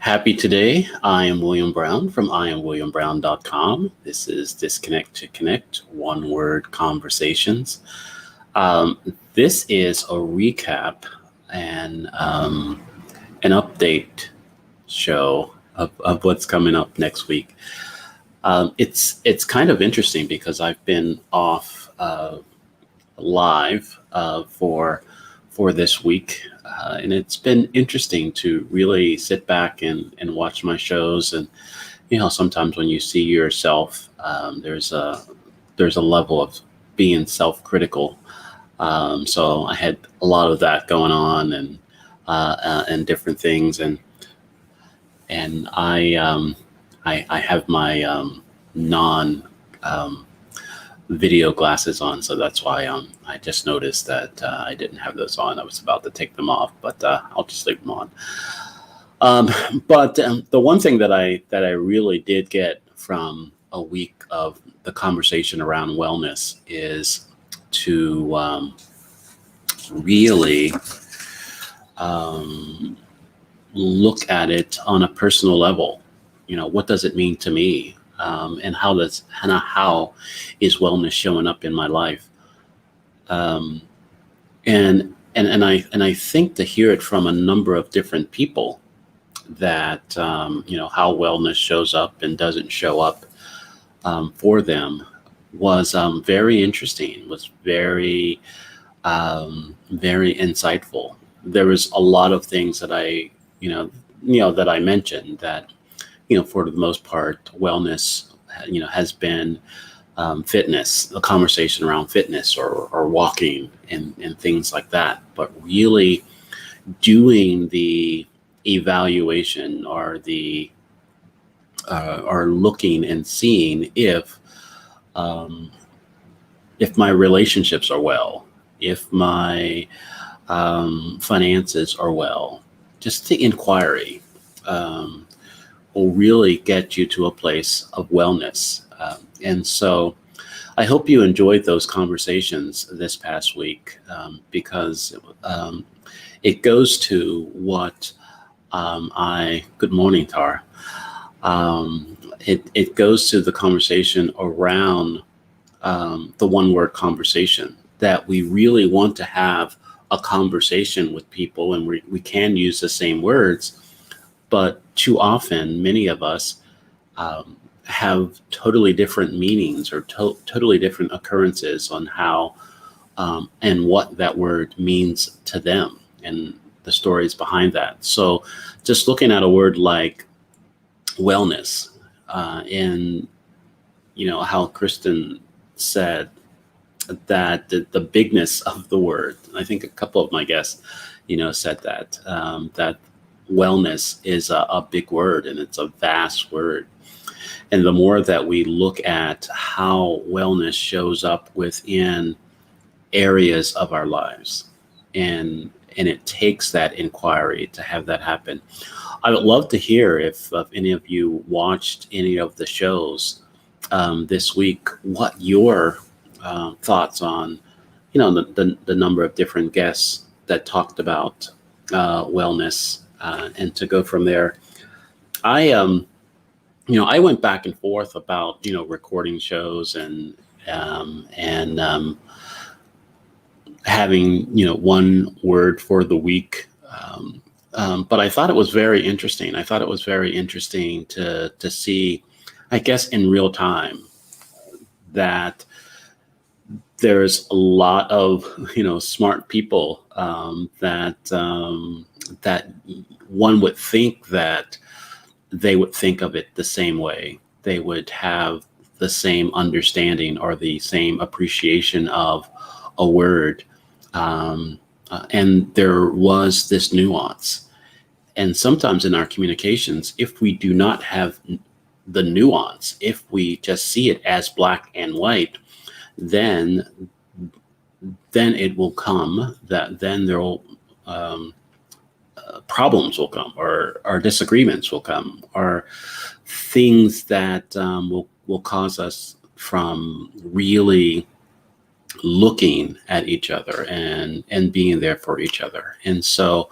Happy today. I am William Brown from IamWilliamBrown.com. This is Disconnect to Connect, one word conversations. This is a recap and an update show of what's coming up next week. It's kind of interesting because I've been off live for this week. And it's been interesting to really sit back and watch my shows. And, sometimes when you see yourself, there's a level of being self-critical. So I had a lot of that going on and different things. And I have my non video glasses on, so that's why I just noticed that I didn't have those on. I was about to take them off, but I'll just leave them on. But the one thing that I really did get from a week of the conversation around wellness is to really look at it on a personal level. What does it mean to me? And how is wellness showing up in my life? And I think to hear it from a number of different people that how wellness shows up and doesn't show up for them was very interesting. Was very very insightful. There was a lot of things that I that I mentioned that. For the most part, wellness, has been fitness, a conversation around fitness or walking and things like that. But really doing the evaluation or looking and seeing if my relationships are well, if my finances are well, just the inquiry. Will really get you to a place of wellness. And so I hope you enjoyed those conversations this past week because it goes to what good morning, Tar. It goes to the conversation around the one word conversation, that we really want to have a conversation with people, and we can use the same words. But too often, many of us have totally different meanings or totally different occurrences on how and what that word means to them and the stories behind that. So just looking at a word like wellness and, how Kristen said that the bigness of the word, I think a couple of my guests, said that, that wellness is a big word and it's a vast word. And the more that we look at how wellness shows up within areas of our lives, and it takes that inquiry to have that happen. I would love to hear if any of you watched any of the shows this week, what your thoughts on, the number of different guests that talked about wellness. And to go from there, I went back and forth about, recording shows and having, one word for the week. But I thought it was very interesting. I thought it was very interesting to see, I guess, in real time that there's a lot of, smart people that one would think that they would think of it the same way. They would have the same understanding or the same appreciation of a word. And there was this nuance. And sometimes in our communications, if we do not have the nuance, if we just see it as black and white, then it will come that then there will problems will come, or disagreements will come, or things that will cause us from really looking at each other and being there for each other. And so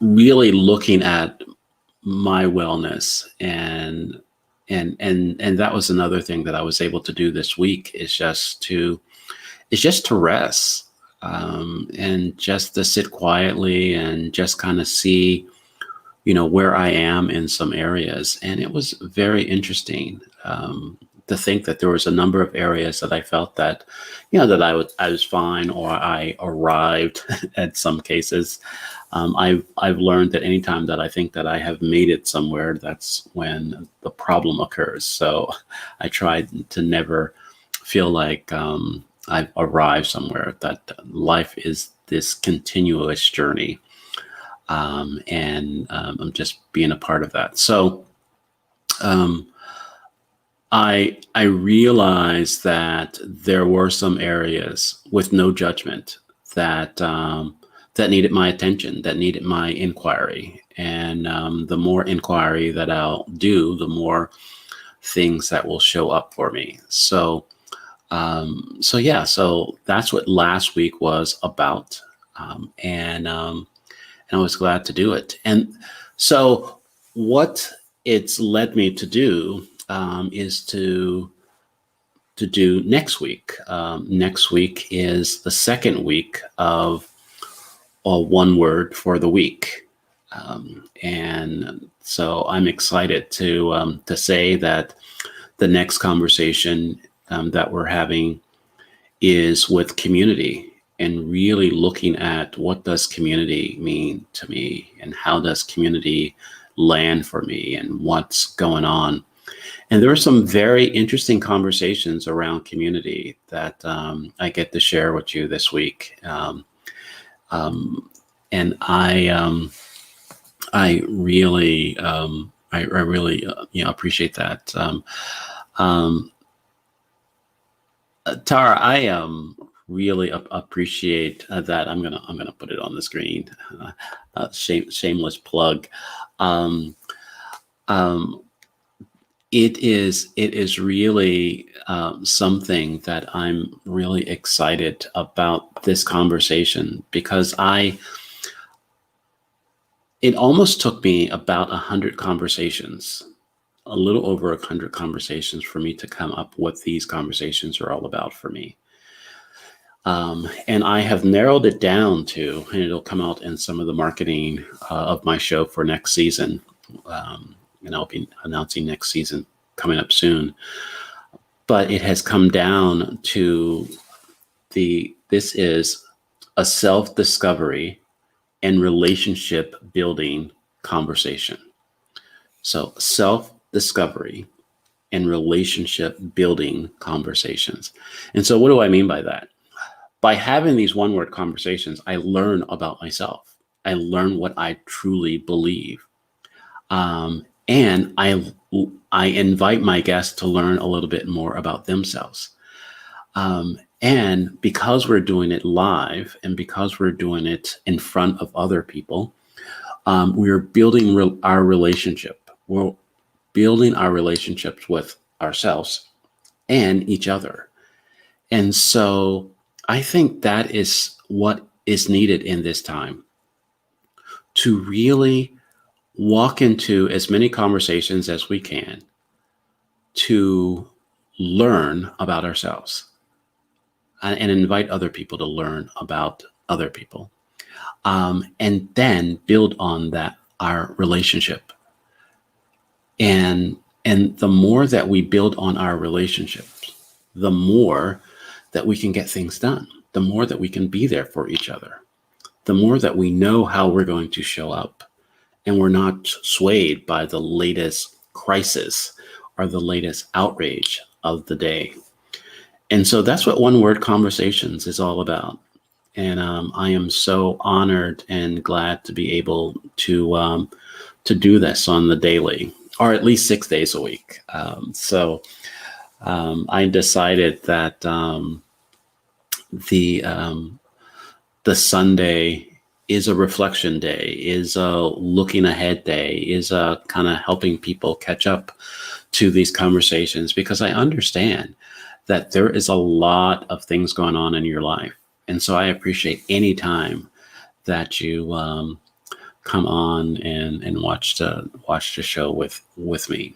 really looking at my wellness, and that was another thing that I was able to do this week, is just to rest, and just to sit quietly and just kind of see, where I am in some areas. And it was very interesting, to think that there was a number of areas that I felt that, that I was fine, or I arrived at some cases. I've learned that anytime that I think that I have made it somewhere, that's when the problem occurs. So I try to never feel like, I've arrived somewhere, that life is this continuous journey. And I'm just being a part of that. So um, I realized that there were some areas, with no judgment, that that needed my attention, that needed my inquiry. And the more inquiry that I'll do, the more things that will show up for me. So yeah, so that's what last week was about. And I was glad to do it. And so what it's led me to do, is to do next week. Next week is the second week of one word for the week. And so I'm excited to say that the next conversation, that we're having, is with community, and really looking at what does community mean to me, and how does community land for me, and what's going on. And there are some very interesting conversations around community that, I get to share with you this week. And I really, I really, appreciate that. Um, Tara, I really appreciate that. I'm gonna put it on the screen. Shameless plug. Um, um, it is really, something that I'm really excited about this conversation, because it almost took me about 100 conversations, a little over 100 conversations, for me to come up what these conversations are all about for me. And I have narrowed it down to, and it'll come out in some of the marketing, of my show for next season. And I'll be announcing next season coming up soon. But it has come down to this is a self-discovery and relationship building conversation. So self-discovery and relationship building conversations. And so what do I mean by that? By having these one-word conversations, I learn about myself. I learn what I truly believe. And I invite my guests to learn a little bit more about themselves. And because we're doing it live, and because we're doing it in front of other people, we're building our relationship. We're building our relationships with ourselves and each other. And so I think that is what is needed in this time, to really walk into as many conversations as we can, to learn about ourselves, and invite other people to learn about other people, and then build on that, our relationship. And the more that we build on our relationships, the more that we can get things done, the more that we can be there for each other, the more that we know how we're going to show up, and we're not swayed by the latest crisis or the latest outrage of the day. And so that's what One Word Conversations is all about. And I am so honored and glad to be able to do this on the daily, or at least 6 days a week. I decided that, the Sunday is a reflection day, is a looking ahead day, is a kind of helping people catch up to these conversations, because I understand that there is a lot of things going on in your life. And so I appreciate any time that you come on and watch the show with me.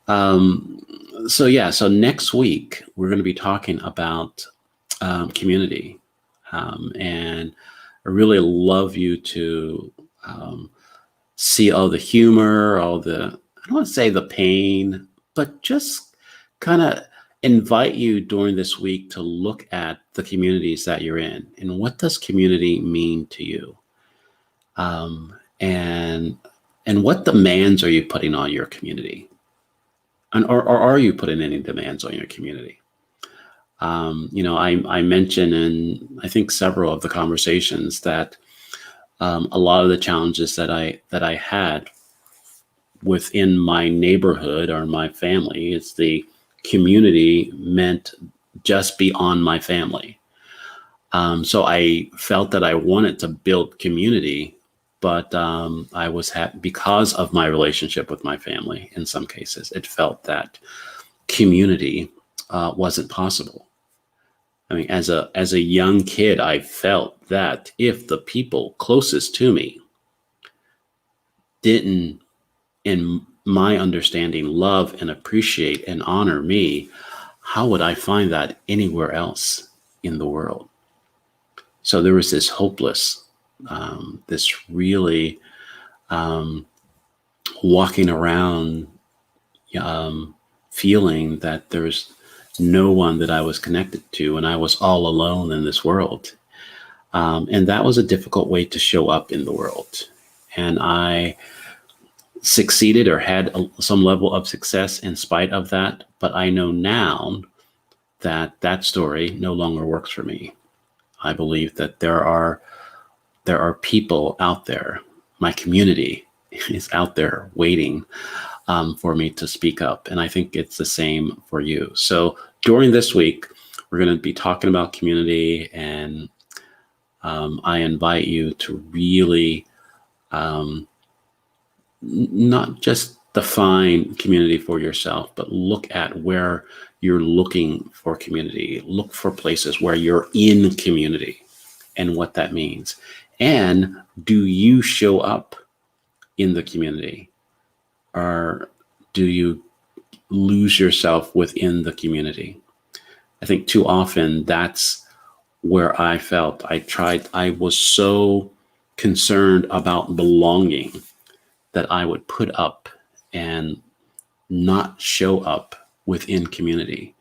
Um, so next week we're going to be talking about community, and I really love you to see all the humor, all the, I don't want to say the pain, but just kind of invite you during this week to look at the communities that you're in and what does community mean to you, and what demands are you putting on your community, or are you putting any demands on your community? I mentioned in, I think, several of the conversations that a lot of the challenges that I had within my neighborhood or my family is the community meant just beyond my family. So I felt that I wanted to build community, but I was because of my relationship with my family. In some cases, it felt that community wasn't possible. I mean, as a young kid, I felt that if the people closest to me didn't, in my understanding, love and appreciate and honor me, how would I find that anywhere else in the world? So there was this hopeless, this really walking around feeling that there's no one that I was connected to, and I was all alone in this world. And that was a difficult way to show up in the world. And I succeeded or had some level of success in spite of that. But I know now that that story no longer works for me. I believe that there are people out there. My community is out there waiting for me to speak up. And I think it's the same for you. So during this week, we're going to be talking about community, and I invite you to really not just define community for yourself, but look at where you're looking for community. Look for places where you're in community and what that means. And do you show up in the community, or do you lose yourself within the community? I think too often that's where I felt I was so concerned about belonging that I would put up and not show up within community.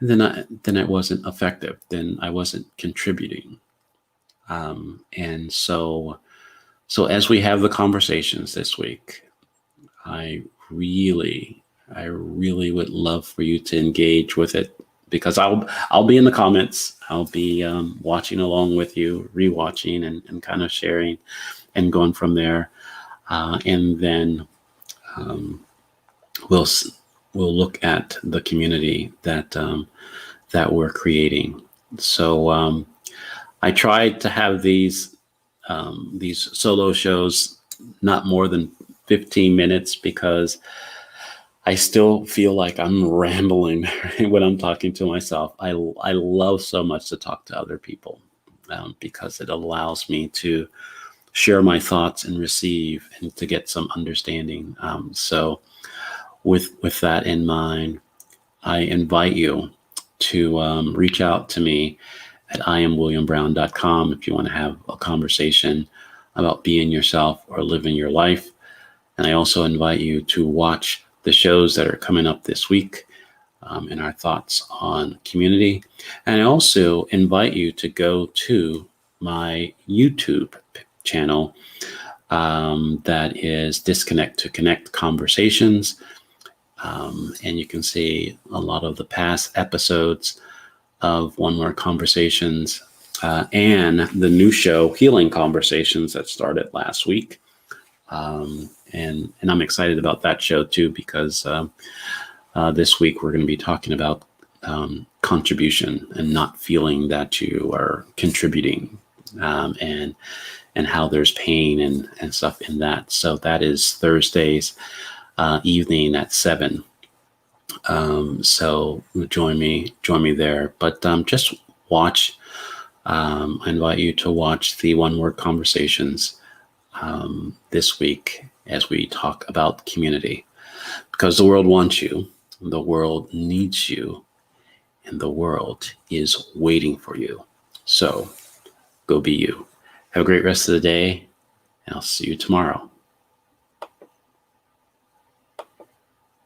And then I wasn't effective. Then I wasn't contributing. And so as we have the conversations this week, I really would love for you to engage with it, because I'll be in the comments. I'll be watching along with you, rewatching and kind of sharing and going from there. And then we'll look at the community that we're creating. So I tried to have these solo shows not more than 15 minutes, because I still feel like I'm rambling when I'm talking to myself. I love so much to talk to other people, because it allows me to share my thoughts and receive and to get some understanding. So with that in mind, I invite you to reach out to me at iamwilliambrown.com if you want to have a conversation about being yourself or living your life. And I also invite you to watch the shows that are coming up this week, and our thoughts on community. And I also invite you to go to my YouTube channel, that is Disconnect to Connect Conversations. And you can see a lot of the past episodes of One Word Conversations, and the new show Healing Conversations that started last week. And I'm excited about that show too, because this week we're going to be talking about contribution and not feeling that you are contributing, and how there's pain and stuff in that. So that is Thursdays evening at 7. So join me there. But just watch. I invite you to watch the One Word Conversations this week as we talk about community, because the world wants you, the world needs you, and the world is waiting for you. So go be you. Have a great rest of the day, and I'll see you tomorrow.